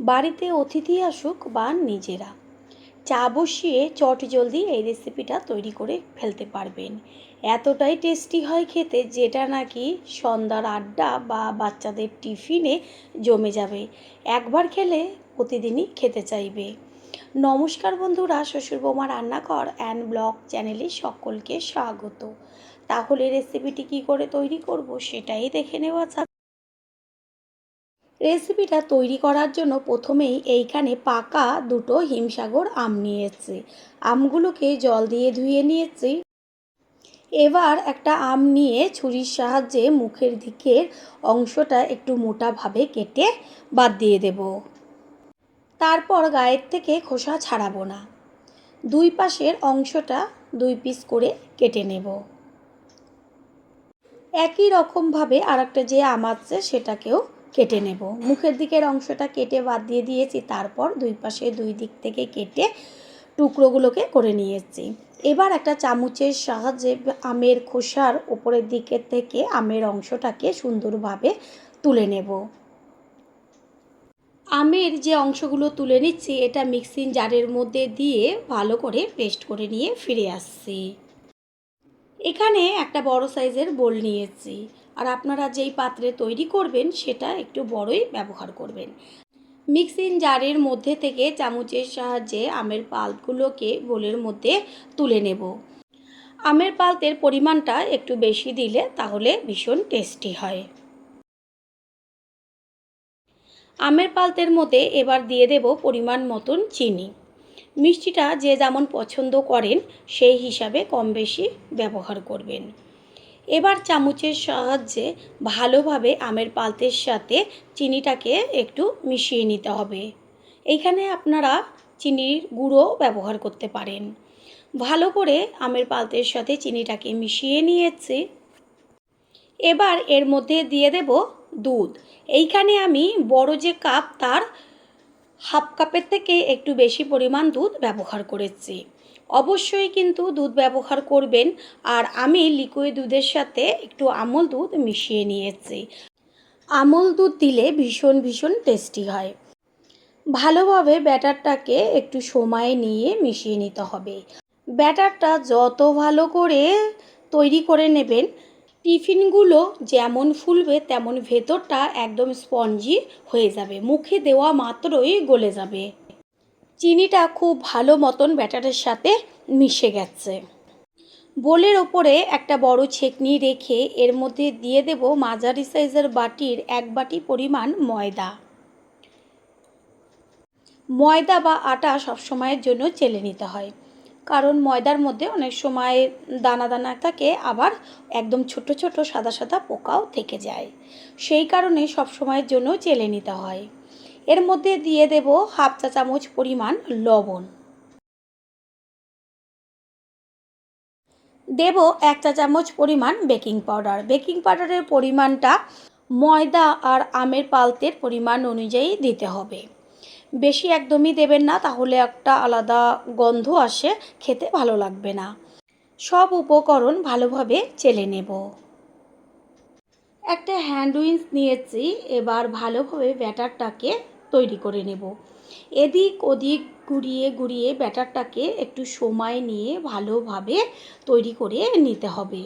বাড়িতে অতিথি আসুক বা নিজেরা, চা বসিয়ে চটজলদি এই রেসিপিটা তৈরি করে ফেলতে পারবেন। এতটাই টেস্টি হয় খেতে, যেটা নাকি সন্ধ্যার আড্ডা বা বাচ্চাদের টিফিনে জমে যাবে। একবার খেলে প্রতিদিনই খেতে চাইবে। নমস্কার বন্ধুরা, শ্বশুর বৌমা রান্নাঘর অ্যান্ড ব্লগ চ্যানেলে সকলকে স্বাগত। তাহলে রেসিপিটি কী করে তৈরি করব সেটাই দেখে নেওয়া যাক। রেসিপিটা তৈরি করার জন্য প্রথমেই এইখানে পাকা দুটো হিমসাগর আম নিয়েছি। আমগুলোকে জল দিয়ে ধুয়ে নিয়েছি। এবার একটা আম নিয়ে ছুরির সাহায্যে মুখের দিকের অংশটা একটু মোটাভাবে কেটে বাদ দিয়ে দেব। তারপর গায়ের থেকে খোসা ছাড়াবো না। দুই পাশের অংশটা দুই পিস করে কেটে নেব। একই রকমভাবে আরেকটা যে আম আছে সেটাকেও কেটে নেব। মুখের দিকের অংশটা কেটে বাদ দিয়ে দিয়েছি। তারপর দুই পাশে দুই দিক থেকে কেটে টুকরোগুলোকে করে নিয়েছি। এবার একটা চামচের সাহায্যে আমের খোসার ওপরের দিকের থেকে আমের অংশটাকে সুন্দরভাবে তুলে নেব। আমের যে অংশগুলো তুলে নিচ্ছি, এটা মিক্সিং জারের মধ্যে দিয়ে ভালো করে পেস্ট করে নিয়ে ফিরে আসছি। এখানে একটা বড় সাইজের বোল নিয়েছি, আর আপনারা যেই পাত্রে তৈরি করবেন সেটা একটু বড়ই ব্যবহার করবেন। মিক্সিং জারের মধ্যে থেকে চামচের সাহায্যে আমের পাল্পগুলোকে বোলের মধ্যে তুলে নেব। আমের পাল্পের পরিমাণটা একটু বেশি দিলে তাহলে ভীষণ টেস্টি হয়। আমের পাল্পের মধ্যে এবার দিয়ে দেব পরিমাণ মতন চিনি। মিষ্টিটা যে যেমন পছন্দ করেন সেই হিসাবে কম বেশি ব্যবহার করবেন। এবার চামচের সাহায্যে ভালোভাবে আমের পাল্পের সাথে চিনিটাকে একটু মিশিয়ে নিতে হবে। এইখানে আপনারা চিনির গুঁড়ো ব্যবহার করতে পারেন। ভালো করে আমের পাল্পের সাথে চিনিটাকে মিশিয়ে নিয়েছি। এবার এর মধ্যে দিয়ে দেব দুধ। এইখানে আমি বড় যে কাপ তার হাফ কাপের থেকে একটু বেশি পরিমাণ দুধ ব্যবহার করেছি। অবশ্যই কিন্তু দুধ ব্যবহার করবেন। আর আমি লিকুইড দুধের সাথে একটু আমল দুধ মিশিয়ে নিয়েছি। আমল দুধ দিলে ভীষণ টেস্টি হয়। ভালোভাবে ব্যাটারটাকে একটু সময় নিয়ে মিশিয়ে নিতে হবে। ব্যাটারটা যত ভালো করে তৈরি করে নেবেন, টিফিনগুলো যেমন ফুলবে তেমন ভেতরটা একদম স্পঞ্জি হয়ে যাবে, মুখে দেওয়া মাত্রই গলে যাবে। চিনিটা খুব ভালো মতন ব্যাটারের সাথে মিশে গেছে। বোলের ওপরে একটা বড় ছেঁকনি রেখে এর মধ্যে দিয়ে দেব মাঝারি সাইজের বাটির 1 বাটি পরিমাণ ময়দা। ময়দা বা আটা সবসময়ের জন্য চেলে নিতে হয়, কারণ ময়দার মধ্যে অনেক সময় দানা দানা থাকে, আবার একদম ছোট ছোট সাদা সাদা পোকাও থেকে যায়। সেই কারণে সবসময়ের জন্য চেলে নিতে হয়। এর মধ্যে দিয়ে দেব হাফ চা চামচ পরিমাণ লবণ। দেব 1 চা চামচ পরিমাণ বেকিং পাউডার। বেকিং পাউডারের পরিমাণটা ময়দা আর আমের পাল্পের পরিমাণ অনুযায়ী দিতে হবে। বেশি একদমই দেবেন না, তাহলে একটা আলাদা গন্ধ আসে, খেতে ভালো লাগবে না। সব উপকরণ ভালোভাবে চেলে নেব। একটা হ্যান্ড উইস্ক নিয়েছি। এবার ভালোভাবে ব্যাটারটাকে তৈরি করে নেব। এদিক ওদিক ঘুরিয়ে ব্যাটারটাকে একটু সময় নিয়ে ভালোভাবে তৈরি করে নিতে হবে।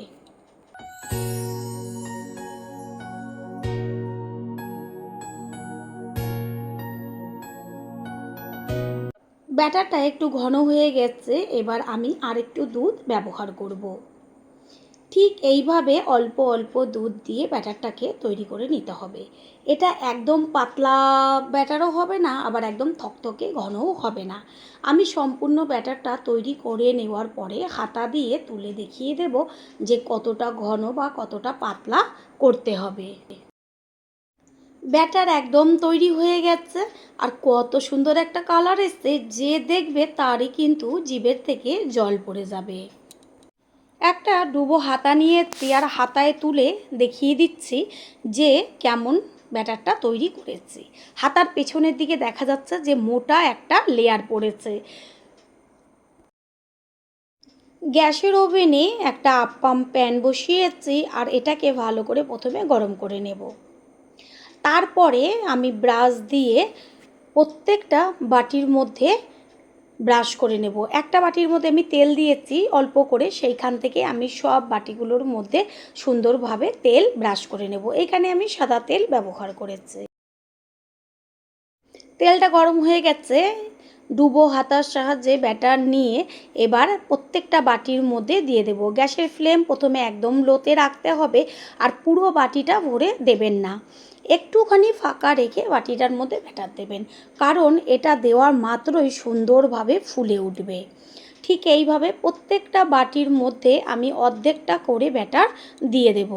ব্যাটারটা একটু ঘন হয়ে গেছে। এবার আমি আরেকটু দুধ ব্যবহার করব। ঠিক এইভাবে অল্প অল্প দুধ দিয়ে ব্যাটারটাকে তৈরি করে নিতে হবে। এটা একদম পাতলা ব্যাটারও হবে না, আবার একদম থকথকে ঘনও হবে না। আমি সম্পূর্ণ ব্যাটারটা তৈরি করে নেওয়ার পরে হাতা দিয়ে তুলে দেখিয়ে দেব যে কতটা ঘন বা কতটা পাতলা করতে হবে। ব্যাটার একদম তৈরি হয়ে গেছে, আর কত সুন্দর একটা কালার এসছে, যে দেখবে তারই কিন্তু জিভের থেকে জল পড়ে যাবে। একটা ডুবো হাতা নিয়েছি, আর হাতায় তুলে দেখিয়ে দিচ্ছি যে কেমন ব্যাটারটা তৈরি করেছি। হাতার পেছনের দিকে দেখা যাচ্ছে যে মোটা একটা লেয়ার পড়েছে। গ্যাসের ওভেনে একটা আপ্পাম প্যান বসিয়েছি, আর এটাকে ভালো করে প্রথমে গরম করে নেব। তারপরে আমি ব্রাশ দিয়ে প্রত্যেকটা বাটির মধ্যে ব্রাশ করে নেব। একটা বাটির মধ্যে আমি তেল দিয়েছি অল্প করে, সেইখান থেকে আমি সব বাটিগুলোর মধ্যে সুন্দরভাবে তেল ব্রাশ করে নেব। এখানে আমি সাদা তেল ব্যবহার করেছি। তেলটা গরম হয়ে গেছে, ডুবো হাতার সাহায্যে ব্যাটার নিয়ে এবার প্রত্যেকটা বাটির মধ্যে দিয়ে দেব। গ্যাসের ফ্লেম প্রথমে একদম লোতে রাখতে হবে, আর পুরো বাটিটা ভরে দেবেন না, একটুখানি ফাঁকা রেখে বাটিটার মধ্যে ব্যাটার দেবেন, কারণ এটা দেওয়ার মাত্রই সুন্দরভাবে ফুলে উঠবে। ঠিক এইভাবে প্রত্যেকটা বাটির মধ্যে আমি অর্ধেকটা করে ব্যাটার দিয়ে দেব।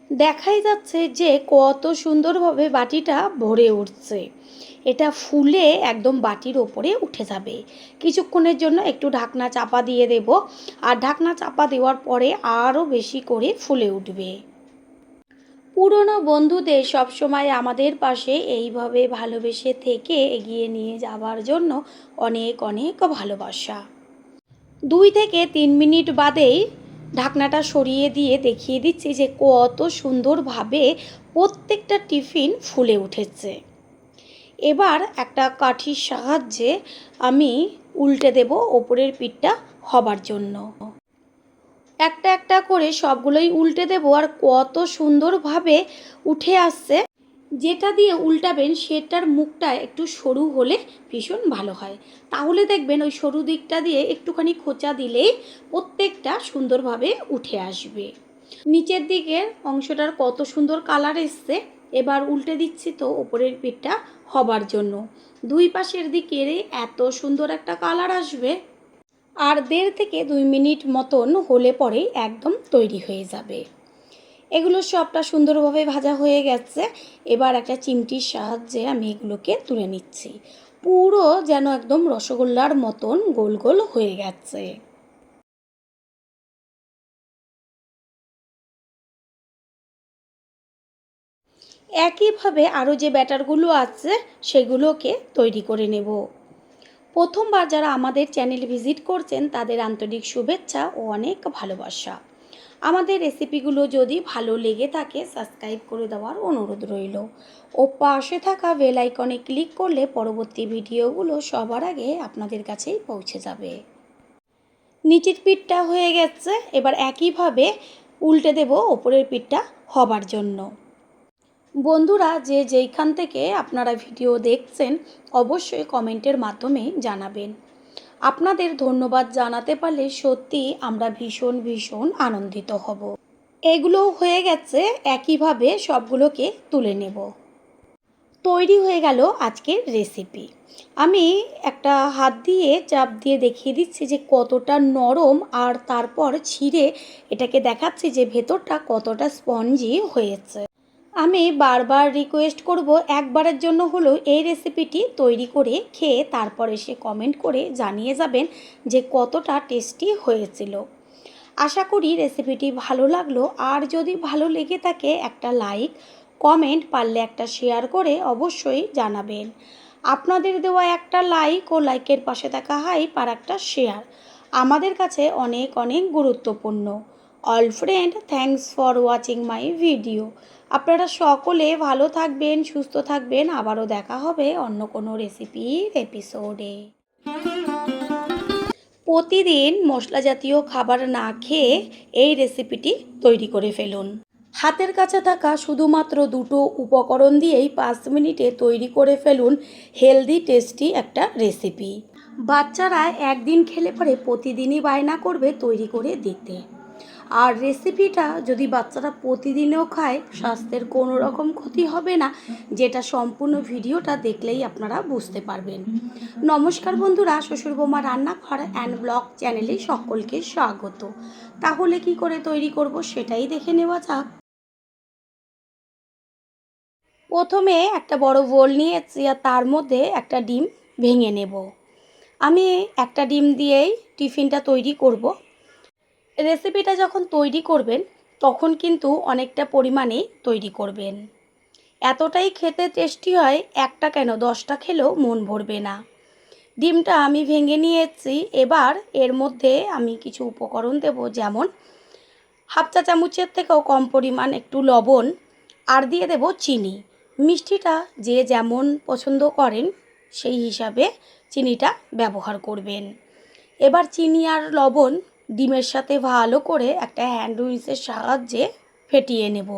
দেখাই যাচ্ছে যে কত সুন্দরভাবে বাটিটা ভরে উঠছে। এটা ফুলে একদম বাটির ওপরে উঠে যাবে। কিছুক্ষণের জন্য একটু ঢাকনা চাপা দিয়ে দেব, আর ঢাকনা চাপা দেওয়ার পরে আরও বেশি করে ফুলে উঠবে। পুরনো বন্ধুদের সবসময় আমাদের পাশে এইভাবে ভালোবেসে থেকে এগিয়ে নিয়ে যাওয়ার জন্য অনেক অনেক ভালোবাসা। 2 থেকে 3 মিনিট বাদেই ঢাকনাটা সরিয়ে দিয়ে দেখিয়ে দিচ্ছি যে কত সুন্দরভাবে প্রত্যেকটা টিফিন ফুলে উঠেছে। এবার একটা কাঠির সাহায্যে আমি উল্টে দেব ওপরের পিঠটা হবার জন্য। একটা একটা করে সবগুলোই উল্টে দেব, আর কত সুন্দরভাবে উঠে আসছে। যেটা দিয়ে উল্টাবেন সেটার মুখটা একটু সরু হলে ভীষণ ভালো হয়, তাহলে দেখবেন ওই সরু দিকটা দিয়ে একটুখানি খোঁচা দিলেই প্রত্যেকটা সুন্দরভাবে উঠে আসবে। নিচের দিকের অংশটার কত সুন্দর কালার এসছে। এবার উল্টে দিচ্ছি তো ওপরের পিঠটা হবার জন্য। দুই পাশের দিকের এত সুন্দর একটা কালার আসবে, আর 1.5 থেকে 2 মিনিট মতন হলে পরেই একদম তৈরি হয়ে যাবে। এগুলো সবটা সুন্দরভাবে ভাজা হয়ে গেছে। এবার একটা চিমটির সাহায্যে আমি এগুলোকে তুলে নিচ্ছি। পুরো যেন একদম রসগোল্লার মতন গোল গোল হয়ে গেছে। একইভাবে আরও যে ব্যাটারগুলো আছে সেগুলোকে তৈরি করে নেব। প্রথমবার যারা আমাদের চ্যানেল ভিজিট করছেন তাদের আন্তরিক শুভেচ্ছা ও অনেক ভালোবাসা। আমাদের রেসিপিগুলো যদি ভালো লেগে থাকে সাবস্ক্রাইব করে দেওয়ার অনুরোধ রইল, ও পাশে থাকা বেল আইকনে ক্লিক করলে পরবর্তী ভিডিওগুলো সবার আগে আপনাদের কাছেই পৌঁছে যাবে। নিচের পিঠটা হয়ে গেছে, এবার একইভাবে উল্টে দেব ওপরের পিঠটা হবার জন্য। বন্ধুরা যে যেইখান থেকে আপনারা ভিডিও দেখছেন অবশ্যই কমেন্টের মাধ্যমে জানাবেন। আপনাদের ধন্যবাদ জানাতে পারলে সত্যি আমরা ভীষণ ভীষণ আনন্দিত হব। এগুলো হয়ে গেছে, একইভাবে সবগুলোকে তুলে নেব। তৈরি হয়ে গেল আজকের রেসিপি। আমি একটা হাত দিয়ে চাপ দিয়ে দেখিয়ে দিচ্ছি যে কতটা নরম, আর তারপর ছিঁড়ে এটাকে দেখাচ্ছি যে ভেতরটা কতটা স্পঞ্জি হয়েছে। আমি বারবার রিকোয়েস্ট করব একবারের জন্য হলেও এই রেসিপিটি তৈরি করে খেয়ে তারপর এসে কমেন্ট করে জানিয়ে যাবেন যে কতটা টেস্টি হয়েছিল। আশা করি রেসিপিটি ভালো লাগলো, আর যদি ভালো লেগে থাকে একটা লাইক, কমেন্ট, পারলে একটা শেয়ার করে অবশ্যই জানাবেন। আপনাদের দেওয়া একটা লাইক ও লাইকের পাশে থাকা হাইপ আর একটা শেয়ার আমাদের কাছে অনেক অনেক গুরুত্বপূর্ণ। All friend, thanks for watching my video. আপনারা সকলে ভালো থাকবেন, সুস্থ থাকবেন। আবারও দেখা হবে অন্য কোনো রেসিপির এপিসোডে। প্রতিদিন মশলা জাতীয় খাবার না খেয়ে এই রেসিপিটি তৈরি করে ফেলুন। হাতের কাছে থাকা শুধুমাত্র 2টো উপকরণ দিয়েই 5 মিনিটে তৈরি করে ফেলুন হেলদি টেস্টি একটা রেসিপি। বাচ্চারা একদিন খেলে পরে প্রতিদিনই বায়না করবে তৈরি করে দিতে। আর রেসিপিটা যদি বাচ্চারা প্রতিদিনও খায় স্বাস্থ্যের কোনো রকম ক্ষতি হবে না, যেটা সম্পূর্ণ ভিডিওটা দেখলেই আপনারা বুঝতে পারবেন। নমস্কার বন্ধুরা, শ্বশুর বৌমা রান্নাঘর অ্যান্ড ব্লগ চ্যানেলে সকলকে স্বাগত। তাহলে কি করে তৈরি করব সেটাই দেখে নেওয়া যাক। প্রথমে একটা বড় বোল নিয়েছি, আর তার মধ্যে একটা ডিম ভেঙে নেব। আমি একটা ডিম দিয়েই টিফিনটা তৈরি করব। রেসিপিটা যখন তৈরি করবেন তখন কিন্তু অনেকটা পরিমাণে তৈরি করবেন। এতটাই খেতে টেস্টি হয়, একটা কেন 10টা খেলেও মন ভরবে না। ডিমটা আমি ভেঙে নিয়েছি। এবার এর মধ্যে আমি কিছু উপকরণ দেব, যেমন হাফ চা চামচের থেকেও কম পরিমাণ একটু লবণ, আর দিয়ে দেব চিনি। মিষ্টিটা যে যেমন পছন্দ করেন সেই হিসাবে চিনিটা ব্যবহার করবেন। এবার চিনি আর লবণ ডিমের সাথে ভালো করে একটা হ্যান্ড উইচের সাহায্যে ফেটিয়ে নেব।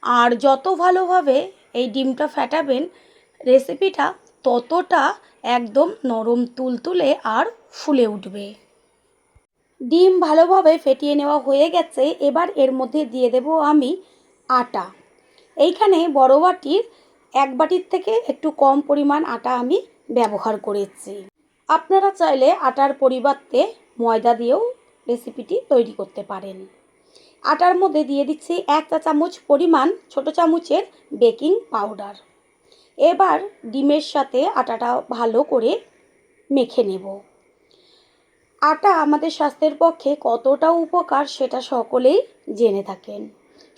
আর যত ভালোভাবে এই ডিমটা ফেটাবেন রেসিপিটা ততটা একদম নরম তুলতুলে আর ফুলে উঠবে। ডিম ভালোভাবে ফেটিয়ে নেওয়া হয়ে গেছে। এবার এর মধ্যে দিয়ে দেব আমি আটা। এইখানে বড় বাটির 1 বাটির থেকে একটু কম পরিমাণ আটা আমি ব্যবহার করেছি। আপনারা চাইলে আটার পরিবর্তে ময়দা দিয়েও রেসিপিটি তৈরি করতে পারেন। আটার মধ্যে দিয়ে দিচ্ছি 1 চা চামচ পরিমাণ ছোট চামচের বেকিং পাউডার। এবার ডিমের সাথে আটাটা ভালো করে মেখে নেব। আটা আমাদের স্বাস্থ্যের পক্ষে কতটা উপকার সেটা সকলেই জেনে থাকেন।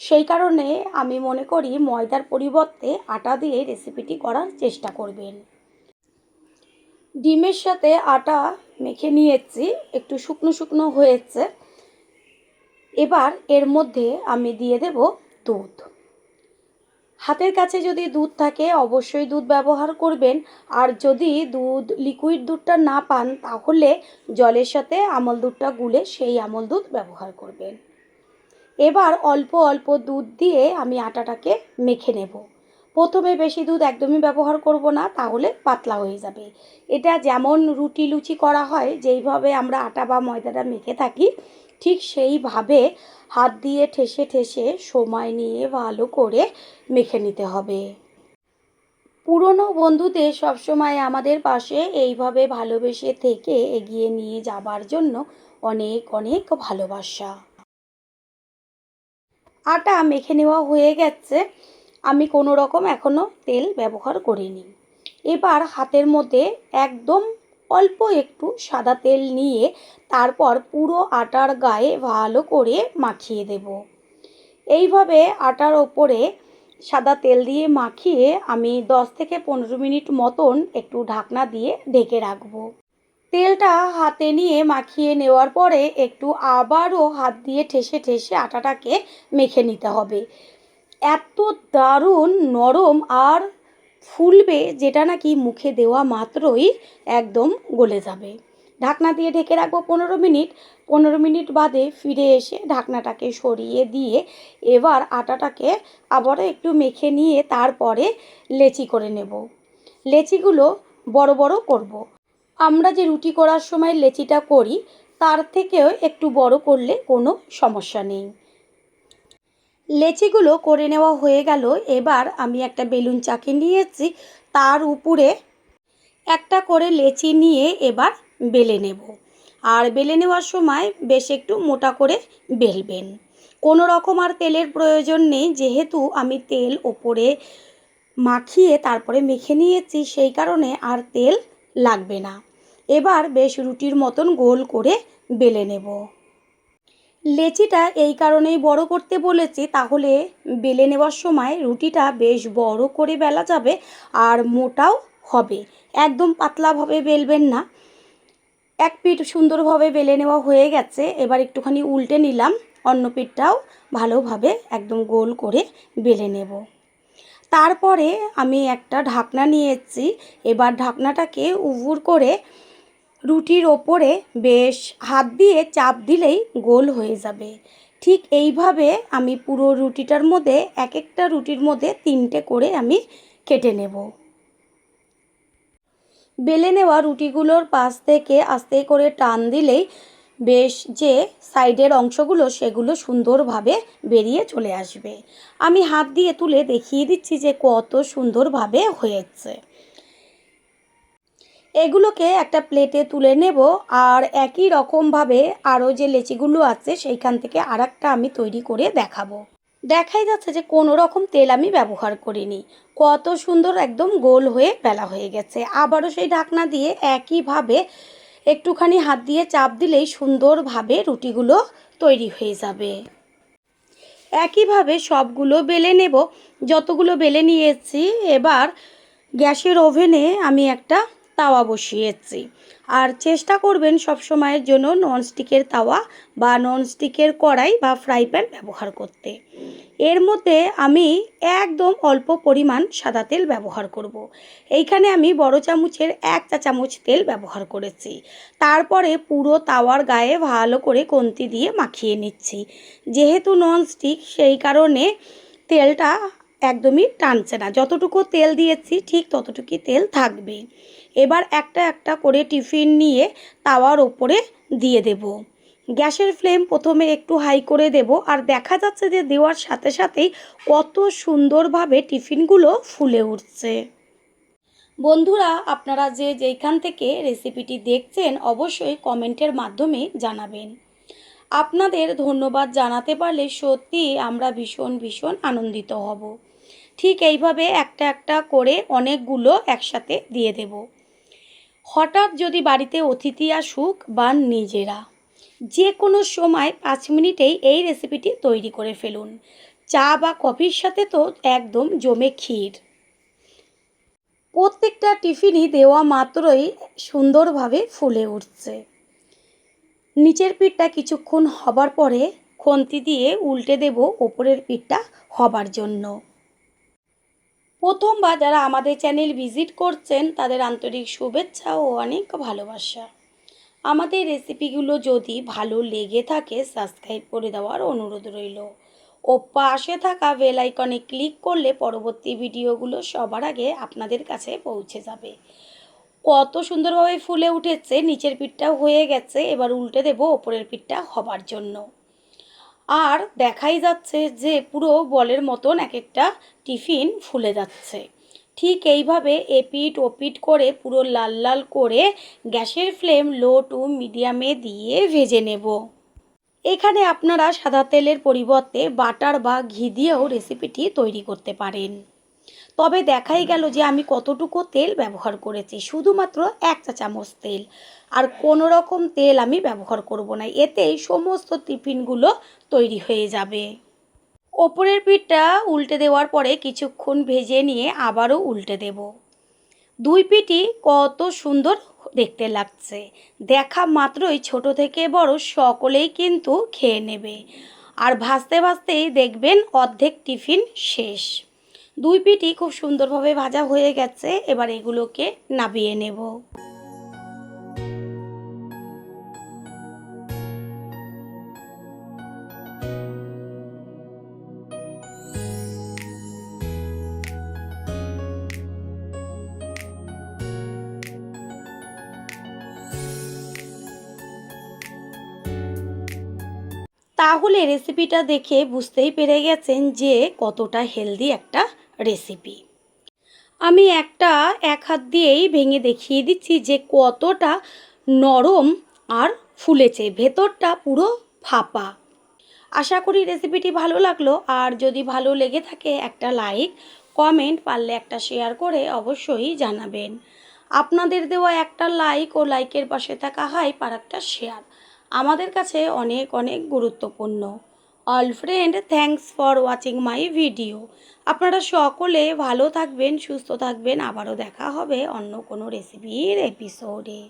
সেই কারণে আমি মনে করি ময়দার পরিবর্তে আটা দিয়ে রেসিপিটি করার চেষ্টা করবেন। ডিমের সাথে আটা মেখে নিয়েছি, একটু শুকনো শুকনো হয়েছে। এবার এর মধ্যে আমি দিয়ে দেব দুধ। হাতের কাছে যদি দুধ থাকে অবশ্যই দুধ ব্যবহার করবেন। আর যদি লিকুইড দুধটা না পান তাহলে জলের সাথে আমল দুধটা গুলে সেই আমল দুধ ব্যবহার করবেন। এবার অল্প অল্প দুধ দিয়ে আমি আটাটাকে মেখে নেব। প্রথমে বেশি দুধ একদমই ব্যবহার করব না, তাহলে পাতলা হয়ে যাবে। এটা যেমন রুটি লুচি করা হয়, যেইভাবে আমরা আটা বা ময়দাটা মেখে থাকি ঠিক সেইভাবে হাত দিয়ে ঠেসে ঠেসে সময় নিয়ে ভালো করে মেখে নিতে হবে। পুরনো বন্ধুদের সবসময় আমাদের পাশে এইভাবে ভালোবেসে থেকে এগিয়ে নিয়ে যাবার জন্য অনেক অনেক ভালোবাসা। আটা মেখে নেওয়া হয়ে গেছে। আমি কোনো রকম এখনও তেল ব্যবহার করিনি। এবার হাতের মধ্যে একদম অল্প একটু সাদা তেল নিয়ে তারপর পুরো আটার গায়ে ভালো করে মাখিয়ে দেব। এইভাবে আটার ওপরে সাদা তেল দিয়ে মাখিয়ে আমি 10 থেকে 15 মিনিট মতন একটু ঢাকনা দিয়ে ঢেকে রাখবো। তেলটা হাতে নিয়ে মাখিয়ে নেওয়ার পরে একটু আবারও হাত দিয়ে ঠেসে ঠেসে আটাটাকে মেখে নিতে হবে। এত দারুণ নরম আর ফুলবে যেটা নাকি মুখে দেওয়া মাত্রই একদম গলে যাবে। ঢাকনা দিয়ে ঢেকে রাখবো 15 মিনিট। 15 মিনিট বাদে ফিরে এসে ঢাকনাটাকে সরিয়ে দিয়ে এবার আটাটাকে আবারও একটু মেখে নিয়ে তারপরে লেচি করে নেব। লেচিগুলো বড় বড় করব। আমরা যে রুটি করার সময় লেচিটা করি তার থেকেও একটু বড় করলে কোনো সমস্যা নেই। লেচিগুলো করে নেওয়া হয়ে গেল। এবার আমি একটা বেলুন চাকি নিয়েছি, তার উপরে একটা করে লেচি নিয়ে এবার বেলে নেব। আর বেলে নেওয়ার সময় বেশ একটু মোটা করে বেলবেন। কোনো রকম আর তেলের প্রয়োজন নেই, যেহেতু আমি তেল ওপরে মাখিয়ে তারপরে মেখে নিয়েছি সেই কারণে আর তেল লাগবে না। এবার বেশ রুটির মতন গোল করে বেলে নেব। লেচিটা এই কারণেই বড় করতে বলেছি, তাহলে বেলে নেওয়ার সময় রুটিটা বেশ বড় করে বেলা যাবে আর মোটাও হবে। একদম পাতলাভাবে বেলবেন না। এক পিঠ সুন্দরভাবে বেলে নেওয়া হয়ে গেছে। এবার একটুখানি উল্টে নিলাম, অন্য পিঠটাও ভালোভাবে একদম গোল করে বেলে নেব। তারপরে আমি একটা ঢাকনা নিয়েছি। এবার ঢাকনাটাকে উবুর করে রুটির ওপরে বেশ হাত দিয়ে চাপ দিলেই গোল হয়ে যাবে। ঠিক এইভাবে আমি পুরো রুটিটার মধ্যে এক একটা রুটির মধ্যে 3টে করে আমি কেটে নেব। বেলে নেওয়া রুটিগুলোর পাশ থেকে আস্তে করে টান দিলেই বেশ যে সাইডের অংশগুলো সেগুলো সুন্দরভাবে বেরিয়ে চলে আসবে। আমি হাত দিয়ে তুলে দেখিয়ে দিচ্ছি যে কত সুন্দরভাবে হয়েছে। এগুলোকে একটা প্লেটে তুলে নেব। আর একই রকমভাবে আরও যে লেচিগুলো আছে সেইখান থেকে আরেকটা আমি তৈরি করে দেখাবো। দেখাই যাচ্ছে যে কোনো রকম তেল আমি ব্যবহার করিনি। কত সুন্দর একদম গোল হয়ে বেলা হয়ে গেছে। আবারও সেই ঢাকনা দিয়ে একইভাবে একটুখানি হাত দিয়ে চাপ দিলেই সুন্দরভাবে রুটিগুলো তৈরি হয়ে যাবে। একইভাবে সবগুলো বেলে নেব। যতগুলো বেলে নিয়েছি এবার গ্যাসের ওভেনে আমি একটা তাওয়া বসিয়েছি। আর চেষ্টা করবেন সবসময়ের জন্য ননস্টিকের তাওয়া বা ননস্টিকের কড়াই বা ফ্রাই প্যান ব্যবহার করতে। এর মধ্যে আমি একদম অল্প পরিমাণ সাদা তেল ব্যবহার করব। এইখানে আমি বড় চামচের 1 চা চামচ তেল ব্যবহার করেছি। তারপরে পুরো তাওয়ার গায়ে ভালো করে খুন্তি দিয়ে মাখিয়ে নিচ্ছি। যেহেতু ননস্টিক সেই কারণে তেলটা একদমই টানছে না, যতটুকু তেল দিয়েছি ঠিক ততটুকুই তেল থাকবে। এবার একটা একটা করে টিফিন নিয়ে তাওয়ার ওপরে দিয়ে দেব। গ্যাসের ফ্লেম প্রথমে একটু হাই করে দেব, আর দেখা যাচ্ছে যে দেওয়ার সাথে সাথেই কত সুন্দরভাবে টিফিনগুলো ফুলে উঠছে। বন্ধুরা, আপনারা যে যেইখান থেকে রেসিপিটি দেখছেন অবশ্যই কমেন্টের মাধ্যমে জানাবেন। আপনাদের ধন্যবাদ জানাতে পারলে সত্যি আমরা ভীষণ ভীষণ আনন্দিত হব। ঠিক এইভাবে একটা একটা করে অনেকগুলো একসাথে দিয়ে দেব। হঠাৎ যদি বাড়িতে অতিথি আসুক বা নিজেরা, যে কোনো সময় 5 মিনিটেই এই রেসিপিটি তৈরি করে ফেলুন। চা বা কফির সাথে তো একদম জমে ক্ষীর। প্রত্যেকটা টিফিনই দেওয়া মাত্রই সুন্দরভাবে ফুলে উঠছে। নিচের পিঠটা কিছুক্ষণ হবার পরে খুন্তি দিয়ে উল্টে দেব ওপরের পিঠটা হবার জন্য। প্রথমবার যারা আমাদের চ্যানেল ভিজিট করছেন তাদের আন্তরিক শুভেচ্ছা ও অনেক ভালোবাসা। আমাদের রেসিপিগুলো যদি ভালো লেগে থাকে সাবস্ক্রাইব করে দেওয়ার অনুরোধ রইল ও পাশে থাকা বেল আইকনে ক্লিক করলে পরবর্তী ভিডিওগুলো সবার আগে আপনাদের কাছে পৌঁছে যাবে। কত সুন্দরভাবে ফুলে উঠেছে, নিচের পিঠটাও হয়ে গেছে। এবার উল্টে দেব ওপরের পিঠটা হবার জন্য। আর দেখাই যাচ্ছে যে পুরো বলের মতন এক একটা টিফিন ফুলে যাচ্ছে। ঠিক এইভাবে এপিঠ ওপিঠ করে পুরো লাল লাল করে গ্যাসের ফ্লেম লো টু মিডিয়ামে দিয়ে ভেজে নেব। এখানে আপনারা সাদা তেলের পরিবর্তে বাটার বা ঘি দিয়েও রেসিপিটি তৈরি করতে পারেন। তবে দেখাই গেল যে আমি কতটুকু তেল ব্যবহার করেছি, শুধুমাত্র 1 চা চামচ তেল, আর কোনো রকম তেল আমি ব্যবহার করব না। এতেই সমস্ত টিফিনগুলো তৈরি হয়ে যাবে। ওপরের পিঠটা উল্টে দেওয়ার পরে কিছুক্ষণ ভেজে নিয়ে আবারও উল্টে দেব। দুই পিঠই কত সুন্দর দেখতে লাগছে, দেখা মাত্রই ছোট থেকে বড় সকলেই কিন্তু খেয়ে নেবে। আর ভাজতে ভাজতেই দেখবেন অর্ধেক টিফিন শেষ। দুই পিঠই খুব সুন্দরভাবে ভাজা হয়ে গেছে। এবার এগুলোকে নামিয়ে নেব। তাহলে রেসিপিটা দেখে বুঝতেই পেরে গেছেন যে কতটা হেলদি একটা রেসিপি। আমি এক হাত দিয়েই ভেঙে দেখিয়ে দিচ্ছি যে কতটা নরম আর ফুলেছে, ভেতরটা পুরো ফাঁপা। আশা করি রেসিপিটি ভালো লাগলো। আর যদি ভালো লেগে থাকে একটা লাইক, কমেন্ট, পারলে একটা শেয়ার করে অবশ্যই জানাবেন। আপনাদের দেওয়া একটা লাইক ও লাইকের পাশে থাকা হাইপ আর একটা শেয়ার আমাদের কাছে অনেক অনেক গুরুত্বপূর্ণ। All friend, thanks for watching my video. আপনারা সকলে ভালো থাকবেন, সুস্থ থাকবেন। আবারও দেখা হবে অন্য কোনো রেসিপির এপিসোডে।